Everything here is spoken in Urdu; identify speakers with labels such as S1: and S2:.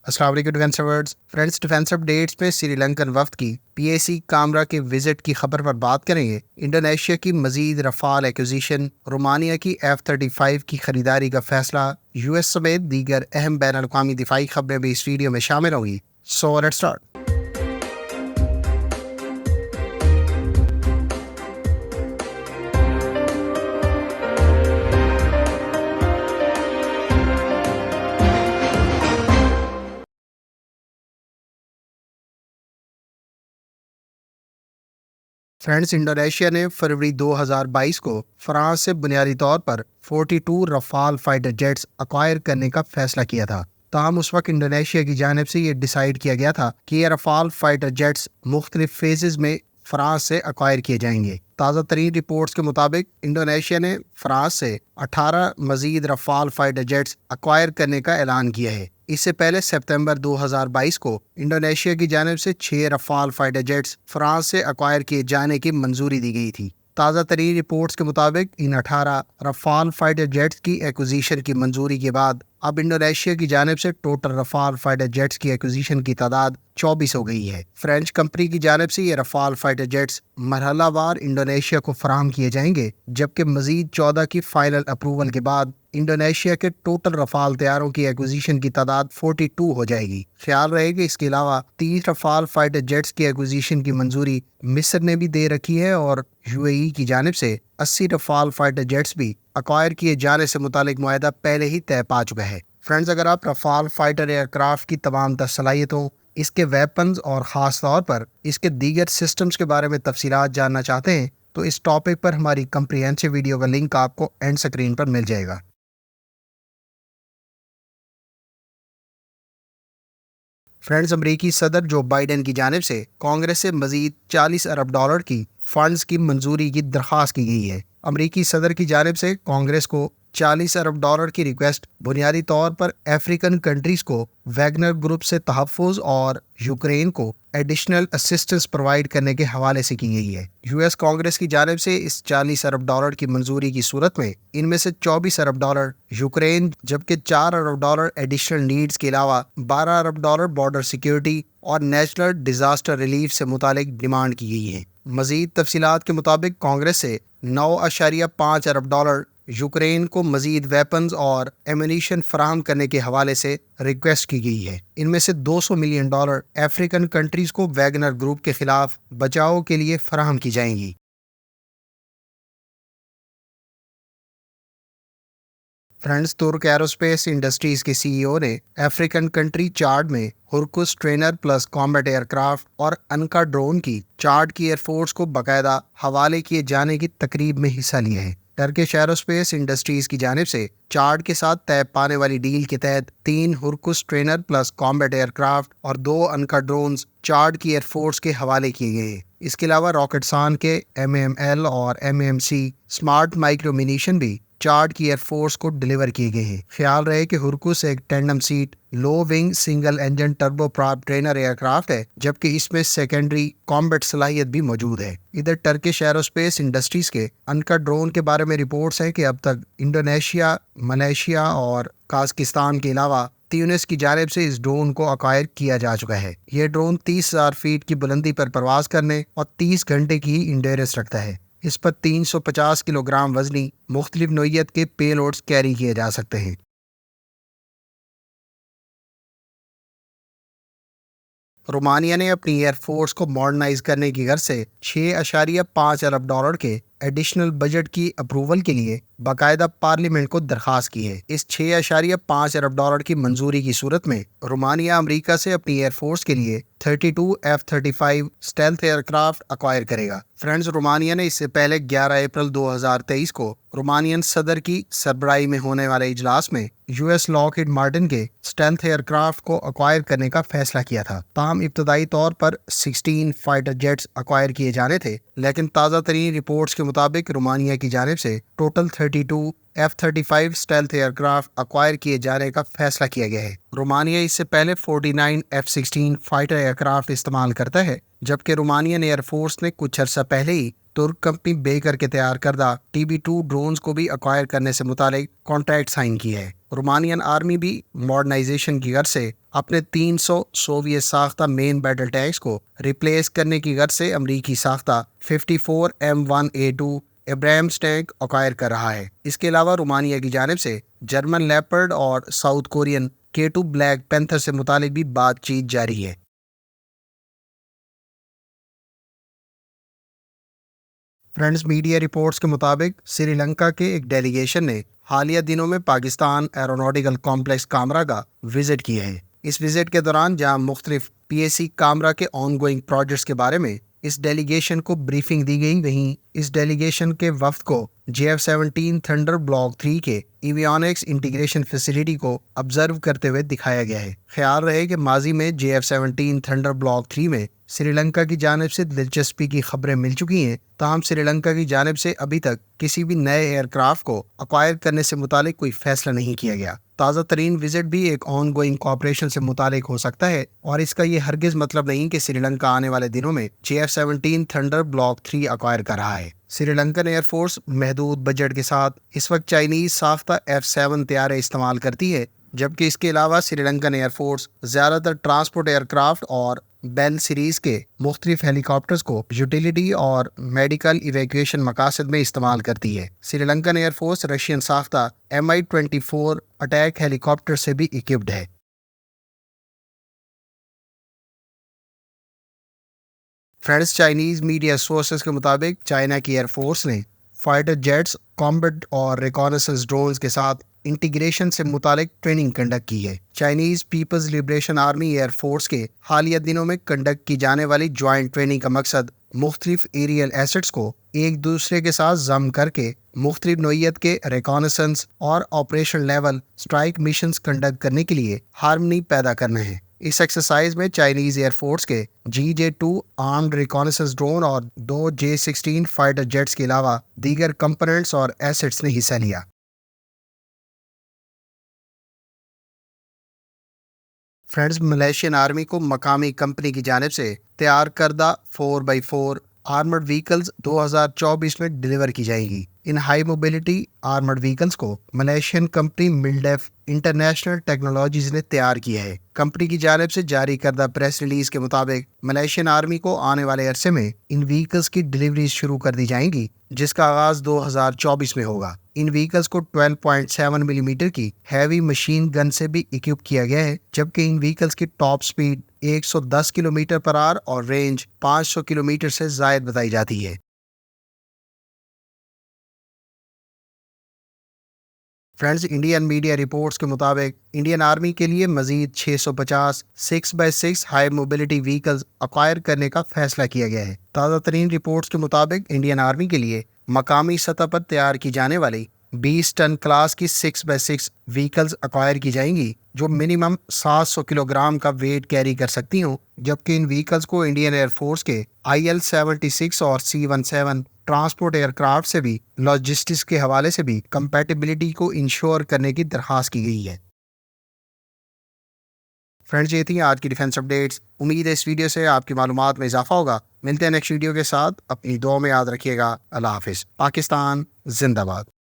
S1: السلام علیکم ڈیفینس ایورڈز فرینڈز، ڈیفینس اپڈیٹس میں سری لنکن وفد کی پی اے سی کامرا کے وزٹ کی خبر پر بات کریں گے۔ انڈونیشیا کی مزید رفال ایکوزیشن، رومانیہ کی F-35 کی خریداری کا فیصلہ، یو ایس سمیت دیگر اہم بین الاقوامی دفاعی خبریں بھی اس ویڈیو میں شامل ہوں گی۔ So let's start. Friends, Indonesia نے فروری 2022 کو فرانس سے بنیادی طور پر 42 رفال فائٹر جیٹس ایکوائر کرنے کا فیصلہ کیا تھا۔ تاہم اس وقت انڈونیشیا کی جانب سے یہ ڈیسائیڈ کیا گیا تھا کہ یہ رفال فائٹر جیٹس مختلف فیزز میں فرانس سے ایکوائر کیے جائیں گے۔ تازہ ترین رپورٹس کے مطابق انڈونیشیا نے فرانس سے 18 مزید رفال فائٹر جیٹس ایکوائر کرنے کا اعلان کیا ہے۔ اس سے پہلے سپتمبر 2022 کو انڈونیشیا کی جانب سے 6 رفال فائٹر جیٹس فرانس سے ایکوائر کیے جانے کی منظوری دی گئی تھی۔ تازہ ترین رپورٹس کے مطابق ان 18 رفال فائٹر جیٹس کی ایکوزیشن کی منظوری کے بعد اب انڈونیشیا کی جانب سے ٹوٹل رفال فائٹر جیٹس کی ایکوزیشن کی تعداد 24 ہو گئی ہے۔ فرینچ کمپنی کی جانب سے یہ رفال فائٹر جیٹس مرحلہ وار انڈونیشیا کو فراہم کیے جائیں گے، جبکہ مزید 14 کی فائنل اپروول کے بعد انڈونیشیا کے ٹوٹل رفال طیاروں کی ایکوزیشن کی تعداد 42 ہو جائے گی۔ خیال رہے کہ اس کے علاوہ 30 رفال فائٹر جیٹس کی ایکوزیشن کی منظوری مصر نے بھی دے رکھی ہے اور یو اے ای کی جانب سے 80 رفال فائٹر جیٹس بھی ایکوائر کیے جانے سے متعلق معاہدہ پہلے ہی طے پا چکا ہے۔ فرینڈز، اگر آپ رفال فائٹر ایئر کرافٹ کی تمام تر صلاحیتوں، اس کے ویپنز اور خاص طور پر اس کے دیگر سسٹمز کے بارے میں تفصیلات جاننا چاہتے ہیں تو اس ٹاپک پر ہماری کمپریہنسو ویڈیو کا لنک آپ کو اینڈ سکرین پر مل جائے گا۔ فرینڈز، امریکی صدر جو بائیڈن کی جانب سے کانگریس سے مزید $40 ارب کی فنڈز کی منظوری کی درخواست کی گئی ہے۔ امریکی صدر کی جانب سے کانگریس کو $40 ارب کی ریکویسٹ بنیادی طور پر افریقن کنٹریز کو ویگنر گروپ سے تحفظ اور یوکرین کو ایڈیشنل اسسٹنس پرووائڈ کرنے کے حوالے سے کی گئی ہے۔ یو ایس کانگریس کی جانب سے اس $40 ارب کی منظوری کی صورت میں ان میں سے $24 ارب یوکرین، جبکہ $4 ارب ایڈیشنل نیڈز کے علاوہ $12 ارب بارڈر سیکیورٹی اور نیچرل ڈیزاسٹر ریلیف سے متعلق ڈیمانڈ کی گئی ہے۔ مزید تفصیلات کے مطابق کانگریس سے $9.5 ارب یوکرین کو مزید ویپنز اور ایمونیشن فراہم کرنے کے حوالے سے ریکویسٹ کی گئی ہے۔ ان میں سے $200 ملین افریقن کنٹریز کو ویگنر گروپ کے خلاف بچاؤ کے لیے فراہم کی جائیں گی۔ فرینڈز، ترک ایروسپیس انڈسٹریز کے سی ای او نے افریقن کنٹری چاڈ میں Hurkus trainer plus combat aircraft اور انکا ڈرون کی چاڈ کی ایئر فورس کو باقاعدہ حوالے کیے جانے کی تقریب میں حصہ لیا ہے۔ ٹرکش ایروسپیس انڈسٹریز کی جانب سے چاڈ کے ساتھ طے پانے والی ڈیل کے تحت 3 Hurkus trainer plus combat aircraft اور 2 انکا ڈرونز چاڈ کی ایئر فورس کے حوالے کیے گئے ہیں۔ اس کے علاوہ راکٹسان کے MAM-L اور MAM-C اسمارٹ مائکرو منیشن بھی چاڈ کی ایئر فورس کو ڈیلیور کیے گئے ہیں۔ خیال رہے کہ ہرکس ایک tandem seat low wing single engine turboprop trainer aircraft ہے، جبکہ اس میں سیکنڈری کامبیٹ صلاحیت بھی موجود ہے۔ ادھر ٹرکش ایروسپیس انڈسٹریز کے انکا ڈرون کے بارے میں رپورٹس ہیں کہ اب تک انڈونیشیا، ملیشیا اور قازقستان کے علاوہ تیونس کی جانب سے اس ڈرون کو ایکوائر کیا جا چکا ہے۔ یہ ڈرون 30,000 فیٹ کی بلندی پر پرواز کرنے اور 30 گھنٹے کی انڈیورنس رکھتا ہے۔ اس پر 350 کلو گرام وزنی مختلف نوعیت کے پے لوڈز کیری کیے جا سکتے ہیں۔ رومانیہ نے اپنی ایئر فورس کو ماڈرنائز کرنے کی غرض سے $6.5 ارب کے ایڈیشنل بجٹ کی اپروول کے لیے باقاعدہ پارلیمنٹ کو درخواست کی ہے۔ اس $6.5 ارب کی منظوری کی صورت میں رومانیہ امریکہ سے اپنی ایئر فورس کے لیے 32 F-35 stealth aircraft acquire کرے گا۔ فرینڈز، رومانیہ نے اس سے پہلے 11 اپریل 2023 کو رومانین صدر کی سربراہی میں ہونے والے اجلاس میں یو ایس لاکہیڈ مارٹن کے اسٹیلتھ ایئر کرافٹ کو ایکوائر کرنے کا فیصلہ کیا تھا۔ تاہم ابتدائی طور پر 16 فائٹر جیٹس ایکوائر کیے جانے تھے، لیکن تازہ ترین رپورٹس کے مطابق رومانیہ کی جانب سے total 32 F-35 stealth aircraft acquire کیے جانے کا فیصلہ کیا گیا ہے۔ رومانیہ اس سے پہلے 49 F-16 فائٹر ایئر کرافٹ استعمال کرتا ہے، جبکہ رومانین ایئر فورس نے کچھ عرصہ پہلے ہی ترک کمپنی بیکر کے تیار کردہ TB2 ڈرونز کو بھی ایکوائر کرنے سے متعلق کانٹریکٹ سائن کی ہے۔ رومانین آرمی بھی ماڈرنائزیشن کی غرض سے اپنے 300 سوویت ساختہ مین بیٹل ٹینکس کو ریپلیس کرنے کی غرض سے امریکی ساختہ 54 M1A2 ابراہمس ٹینک ایکوائر کر رہا ہے۔ اس کے علاوہ رومانیہ کی جانب سے جرمن لیپرڈ اور south Korean K2 black panther سے متعلق بھی بات چیت جاری ہے۔ فرینڈز، میڈیا رپورٹس کے مطابق سری لنکا کے ایک ڈیلیگیشن نے حالیہ دنوں میں پاکستان ایروناٹیکل کمپلیکس کامرا کا وزٹ کیا ہے۔ اس وزٹ کے دوران جہاں مختلف PSC کامرا کے آن گوئنگ پروجیکٹس کے بارے میں اس ڈیلیگیشن کو بریفنگ دی گئی، وہیں اس ڈیلیگیشن کے وفد کو JF-17 تھنڈر بلاک 3 کے ایویونکس انٹیگریشن فیسلٹی کو آبزرو کرتے ہوئے دکھایا گیا ہے۔ خیال رہے کہ ماضی میں JF-17 تھنڈر بلاک 3 میں سری لنکا کی جانب سے دلچسپی کی خبریں مل چکی ہیں، تاہم سری لنکا کی جانب سے ابھی تک کسی بھی نئے ایئر کرافٹ کو ایکوائر کرنے سے متعلق کوئی فیصلہ نہیں کیا گیا۔ تازہ ترین وزٹ بھی ایک آن گوئنگ کوآپریشن سے متعلق ہو سکتا ہے، اور اس کا یہ ہرگز مطلب نہیں کہ سری لنکا آنے والے دنوں میں JF-17 تھنڈر بلاک 3 ایکوائر کر رہا ہے۔ سری لنکن ایئر فورس محدود بجٹ کے ساتھ اس وقت چائنیز ساختہ F-7 طیارے استعمال کرتی ہے، جبکہ اس کے علاوہ سری لنکن ایئر فورس زیادہ تر ٹرانسپورٹ ایئر کرافٹ اور بیل سیریز کے مختلف ہیلی کاپٹرز کو یوٹیلیٹی اور میڈیکل ایویکویشن مقاصد میں استعمال کرتی ہے۔ Sri Lankan air force Russian ساختہ Mi-24 اٹیک ہیلی کاپٹر سے بھی اکوپڈ ہے۔ فرینڈز، چائنیز میڈیا سورسز کے مطابق چائنا کی ایئر فورس نے فائٹر جیٹس، کامبیٹ اور ریکانیسنس ڈرونز کے ساتھ انٹیگریشن سے متعلق ٹریننگ کنڈکٹ کی ہے۔ Chinese Peoples liberation army air force کے حالیہ دنوں میں کنڈکٹ کی جانے والی جوائنٹ ٹریننگ کا مقصد مختلف ایریل ایسٹس کو ایک دوسرے کے ساتھ ضم کر کے مختلف نوعیت کے ریکانیسنس اور operation level strike missions conduct کرنے کے لیے ہارمنی پیدا کرنا ہے۔ اس ایکسرسائز میں چائنیز ایئر فورس کے GJ-2 آرمڈ ریکانیسنس ڈرون اور 2 J-16 فائٹر جیٹس کے علاوہ دیگر کمپوننٹس اور ایسٹس نے حصہ لیا۔ فرینڈز، ملیشین آرمی کو مقامی کمپنی کی جانب سے تیار کردہ 4x4 آرمڈ وہیکلز 2024 میں ڈیلیور کی جائیں گی۔ In high mobility armed vehicles کو ملیشین کمپنی ملڈیف انٹرنیشنل ٹیکنالوجیز نے تیار کیا ہے۔ کمپنی کی جانب سے جاری کردہ پریس ریلیز کے مطابق ملیشین آرمی کو آنے والے عرصے میں ان وہیکلز کی ڈیلیوریز شروع کر دی جائیں گی، جس کا آغاز 2024 میں ہوگا۔ ان وہیکلز کو 12.7 ملی میٹر کی ہیوی مشین گن سے بھی اکوپ کیا گیا ہے، جبکہ ان وہیکلز کی ٹاپ سپیڈ 110 کلومیٹر پر آور اور رینج 500 کلومیٹر سے زائد بتائی جاتی ہے۔ فرینڈز، انڈین میڈیا رپورٹس کے مطابق انڈین آرمی کے لیے مزید 650 6x6 high mobility vehicles acquire کرنے کا فیصلہ کیا گیا ہے۔ تازہ ترین رپورٹس کے مطابق انڈین آرمی کے لیے مقامی سطح پر تیار کی جانے والی 20 ٹن کلاس کی 6x6 وہیکلز ایکوائر کی جائیں گی، جو منیمم 700 کلو گرام کا ویٹ کیری کر سکتی ہوں، جبکہ ان وہیکلز کو انڈین ایئر فورس کے IL-76 اور C-17 ٹرانسپورٹ ایئر کرافٹ سے بھی لاجسٹکس کے حوالے سے بھی کمپیٹیبلٹی کو انشور کرنے کی درخواست کی گئی ہے۔ فرینڈز، یہ تھی آج کی ڈیفینس اپڈیٹس۔ امید ہے اس ویڈیو سے آپ کی معلومات میں اضافہ ہوگا۔ ملتے ہیں نیکسٹ ویڈیو کے ساتھ، اپنی دعا میں یاد رکھیے گا۔ اللہ حافظ۔ پاکستان زندہ باد۔